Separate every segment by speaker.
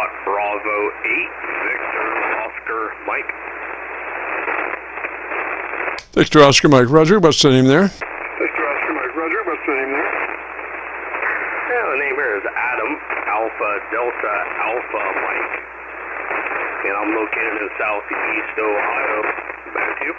Speaker 1: Watt Bravo 8, Victor Oscar Mike.
Speaker 2: Victor Oscar Mike, Roger. What's the name there?
Speaker 3: Victor Oscar Mike, Roger. What's the name there?
Speaker 1: Yeah, the name here is Adam Alpha Delta Alpha Mike. And I'm located in southeast Ohio. Back to you.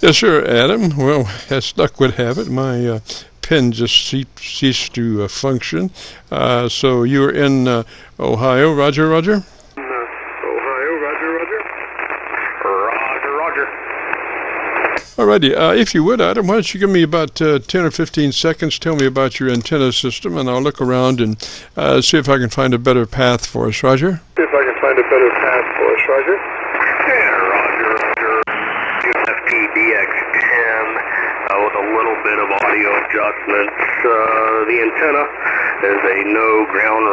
Speaker 2: Yes, sir, Adam. Well, as luck would have it, my pen just ceased to function. So you're in Ohio, Roger, Roger?
Speaker 3: Ohio, Roger, Roger.
Speaker 1: Roger, Roger.
Speaker 2: Alrighty, if you would, Adam, why don't you give me about 10 or 15 seconds, tell me about your antenna system, and I'll look around and see if I can find a better path for us, Roger?
Speaker 3: See if I can find a better path for us, Roger.
Speaker 1: Yeah, Roger, Roger. FTDX-10 with a little bit of audio adjustments. The antenna is a no ground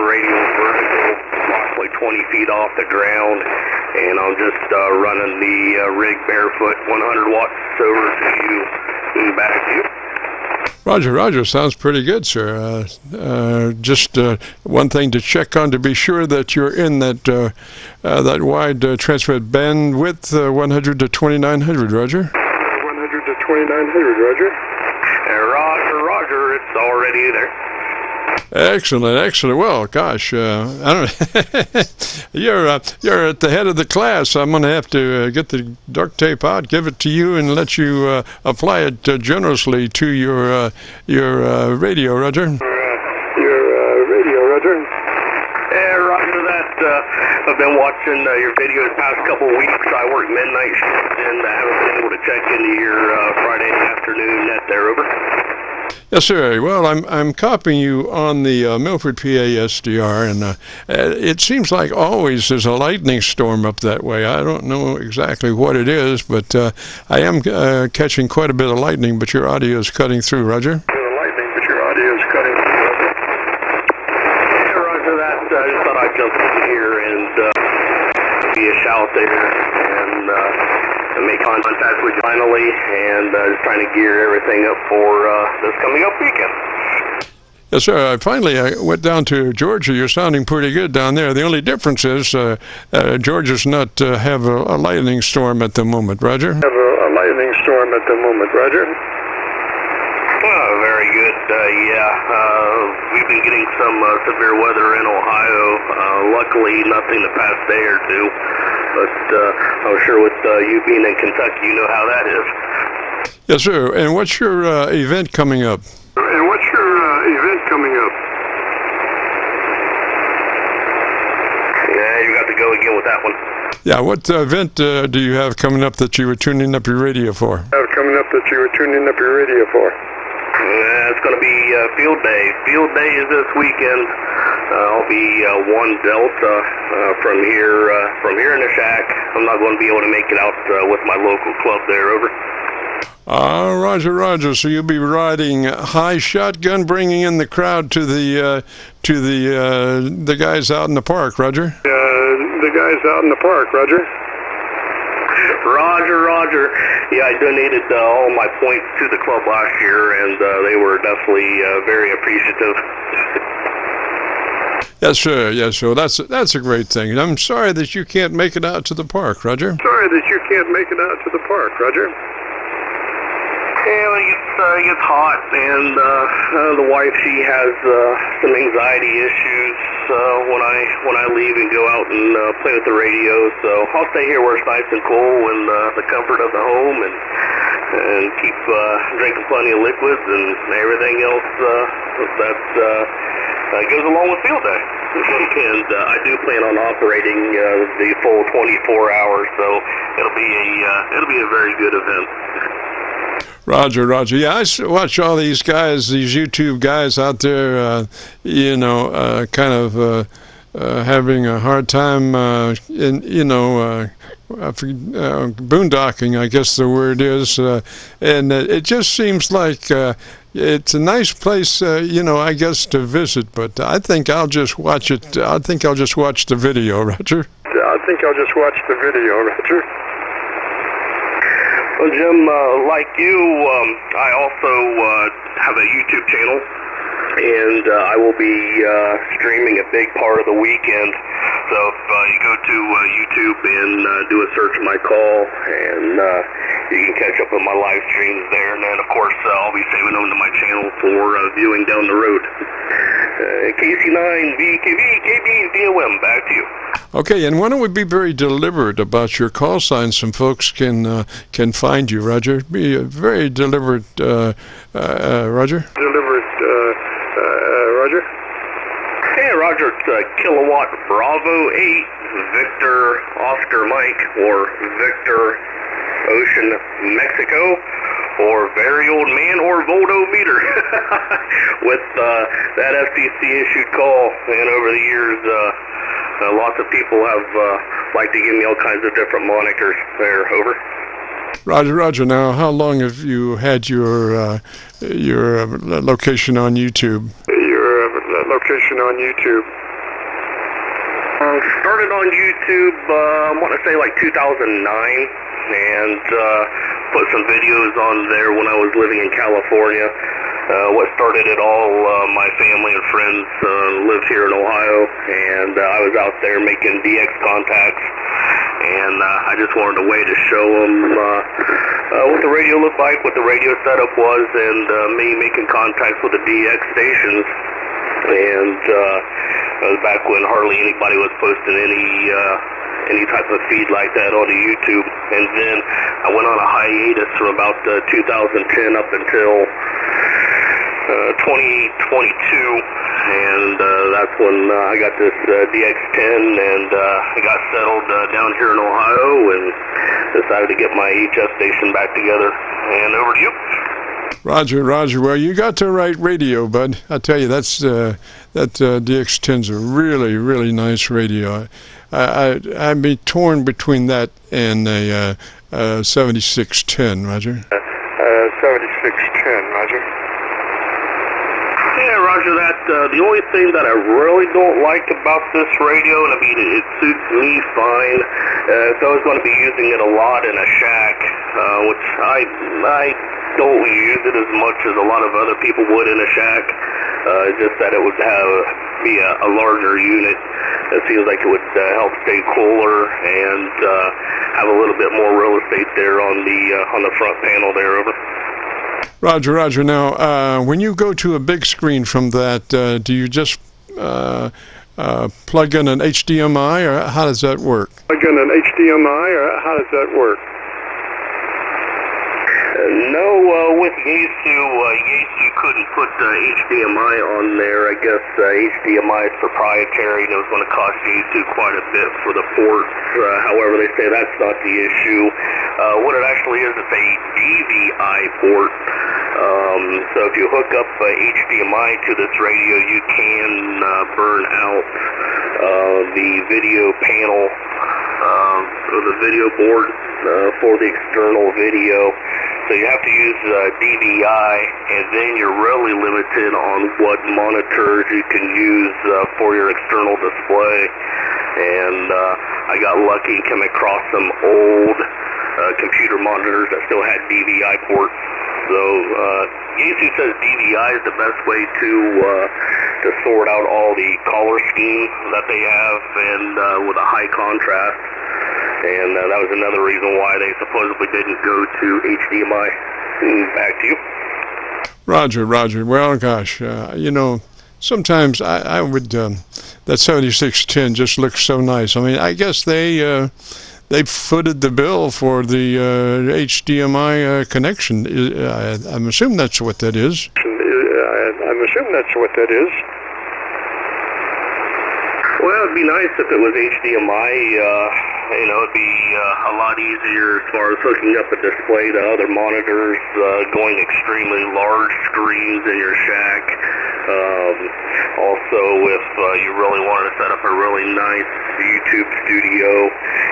Speaker 1: radio vertical, approximately 20 feet off the ground, and I'm just running the rig barefoot, 100 watts over to you and back to you.
Speaker 2: Roger, Roger. Sounds pretty good, sir. Just one thing to check on to be sure that you're in that wide transmit bandwidth, 100 to 2900, Roger.
Speaker 3: 100 to 2900, Roger.
Speaker 1: Roger, Roger. It's already there.
Speaker 2: Excellent, excellent. Well, gosh, I don't. You're at the head of the class. I'm going to have to get the duct tape out, give it to you, and let you apply it generously to your radio, Roger.
Speaker 3: Your radio, Roger.
Speaker 1: Yeah, Roger that. I've been watching your videos the past couple of weeks. I work midnight shift and I haven't been able to check into your Friday afternoon net there. Over.
Speaker 2: Yes, sir. Well, I'm copying you on the Milford, PA SDR, and it seems like always there's a lightning storm up that way. I don't know exactly what it is, but I am catching quite a bit of lightning, but your audio is cutting through, Roger.
Speaker 3: Lightning, but your audio is cutting through, Roger.
Speaker 1: Yeah, Roger that. I just thought I'd jump in here and be a shout there and make contact with you finally, and just trying to gear everything up for this coming up weekend.
Speaker 2: Yes, sir. I went down to Georgia. You're sounding pretty good down there. The only difference is Georgia's not have a lightning storm at the moment, Roger.
Speaker 3: Have a lightning storm at the moment, Roger.
Speaker 1: Oh, very good. We've been getting some severe weather in Ohio. Luckily, nothing the past day or two. But I'm sure with you being in Kentucky, you know how that is.
Speaker 2: Yes, sir. And what's your event coming up?
Speaker 3: And what's your event coming up?
Speaker 1: Yeah, you got to go again with that one.
Speaker 2: Yeah, what event do you have coming up that you were tuning up your radio for?
Speaker 3: Coming up that you were tuning up your radio for?
Speaker 1: It's going to be field day. Field day is this weekend. I'll be 1 Delta from here in the shack. I'm not going to be able to make it out with my local club there. Over.
Speaker 2: Roger, Roger. So you'll be riding high shotgun, bringing in the crowd to the guys out in the park, Roger.
Speaker 3: The guys out in the park, Roger.
Speaker 1: Roger, Roger. Yeah, I donated all my points to the club last year, and they were definitely very appreciative.
Speaker 2: Yes, sir. Yes, sir. That's a great thing. And I'm sorry that you can't make it out to the park, Roger.
Speaker 3: Sorry that you can't make it out to the park, Roger.
Speaker 1: Yeah, it gets hot, and the wife, she has some anxiety issues when I leave and go out and play with the radio. So I'll stay here where it's nice and cool and the comfort of the home, and keep drinking plenty of liquids and everything else that goes along with field day. And I do plan on operating the full 24 hours, so it'll be a very good event.
Speaker 2: Roger, Roger. Yeah, I watch all these guys, these YouTube guys out there, kind of having a hard time boondocking, I guess the word is, and it just seems like it's a nice place, I guess, to visit. But I think I'll just watch it. I think I'll just watch the video, Roger.
Speaker 3: I think I'll just watch the video, Roger.
Speaker 1: Well, Jim, like you, I also have a YouTube channel, and I will be streaming a big part of the weekend. So if you go to YouTube and do a search of my call, and you can catch up with my live streams there. And then, of course, I'll be saving them to my channel for viewing down the road. KC9VKV, KB8VOM, back to you.
Speaker 2: Okay, and why don't we be very deliberate about your call sign? Some folks can find you, Roger. Be very deliberate, Roger.
Speaker 3: Deliberate, Roger.
Speaker 1: Hey, Roger, it's Kilowatt Bravo 8, Victor Oscar Mike, or Victor Ocean Mexico, or very old man, or voltometer, with that FCC-issued call. And over the years, lots of people have liked to give me all kinds of different monikers there. Over.
Speaker 2: Roger. Now, how long have you had your location on YouTube?
Speaker 3: Location on YouTube.
Speaker 1: Started on YouTube, I want to say like 2009, and put some videos on there when I was living in California. What started it all, my family and friends lived here in Ohio, and I was out there making DX contacts, and I just wanted a way to show them what the radio looked like, what the radio setup was, and me making contacts with the DX stations. And that was back when hardly anybody was posting any type of feed like that onto YouTube. And then I went on a hiatus from about 2010 up until 2022, and that's when I got this DX-10, and I got settled down here in Ohio and decided to get my HS station back together. And over to you.
Speaker 2: Roger. Well, you got the right radio, bud. I tell you, that DX-10's a really, really nice radio. I'd be torn between that and a 7610, Roger.
Speaker 3: 7610, Roger.
Speaker 1: Yeah, Roger that. The only thing that I really don't like about this radio, and I mean, it suits me fine, if I was going to be using it a lot in a shack, which I don't use it as much as a lot of other people would in a shack, just that it would be a larger unit. It feels like it would help stay cooler and have a little bit more real estate there on the front panel there. Over.
Speaker 2: Roger. Now, when you go to a big screen from that, do you just plug in an HDMI, or how does that work?
Speaker 3: Plug in an HDMI, or how does that work?
Speaker 1: No, with Yaesu couldn't put HDMI on there. I guess HDMI is proprietary, and it was going to cost Yaesu quite a bit for the ports. However, they say that's not the issue. What it actually is, it's a DVI port. So if you hook up HDMI to this radio, you can burn out the video panel or the video board for the external video. So you have to use DVI, and then you're really limited on what monitors you can use for your external display. And I got lucky and came across some old computer monitors that still had DVI ports. So Yaesu says DVI is the best way to sort out all the color scheme that they have, and with a high contrast. And that was another reason why they supposedly didn't go to HDMI. Back to you.
Speaker 2: Roger. Well, gosh, sometimes I would, that 7610 just looks so nice. I mean, I guess they footed the bill for the HDMI connection. I'm assuming that's what that is.
Speaker 1: Well, it'd be nice if it was HDMI. It'd be a lot easier as far as hooking up a display to other monitors, going extremely large screens in your shack. Also, if you really wanted to set up a really nice YouTube studio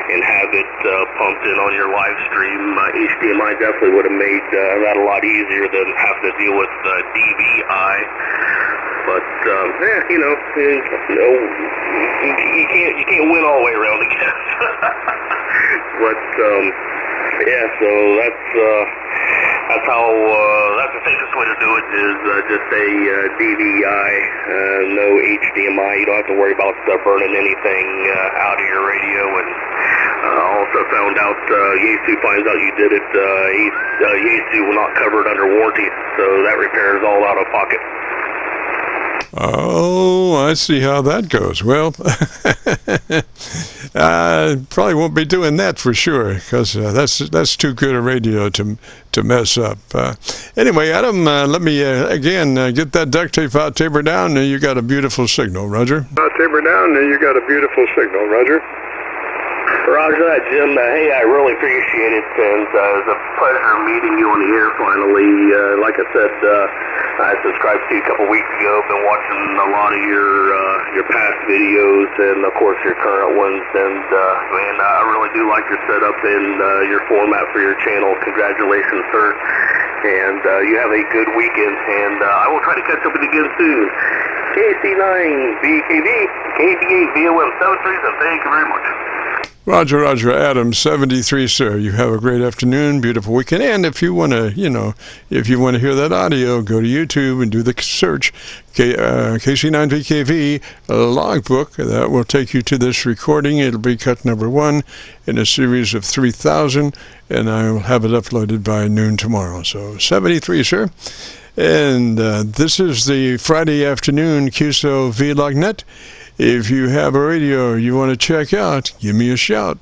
Speaker 1: and have it pumped in on your live stream, HDMI definitely would have made that a lot easier than having to deal with DVI. But you can't win all the way around, I guess. But yeah, so That's how, that's the safest way to do it, is just a DVI, no HDMI. You don't have to worry about burning anything out of your radio. And also found out, Yaesu finds out you did it, Yaesu will not cover it under warranty, so that repair is all out of pocket.
Speaker 2: Oh, I see how that goes. Well, I probably won't be doing that for sure, because that's too good a radio to mess up. Anyway, Adam, let me again get that duct tape out, taper down. You got a beautiful signal, Roger.
Speaker 3: Taper down, you got a beautiful signal, Roger.
Speaker 1: Roger that, Jim. Hey, I really appreciate it, and it was a pleasure meeting you on the air finally. Like I said, I subscribed to you a couple weeks ago. Been watching a lot of your past videos, and of course your current ones. And man, I really do like your setup and your format for your channel. Congratulations, sir. And you have a good weekend, and I will try to catch up with you again soon. KC9VKV, KB8VOM 73s, and thank you very much.
Speaker 2: Roger, Adam 73, sir. You have a great afternoon, beautiful weekend. And if you want to, if you want to hear that audio, go to YouTube and do the search KC9VKV logbook. That will take you to this recording. It'll be cut number 1 in a series of 3,000, and I will have it uploaded by noon tomorrow. So 73, sir. And this is the Friday afternoon Qso-Vlog net. If you have a radio you want to check out, give me a shout.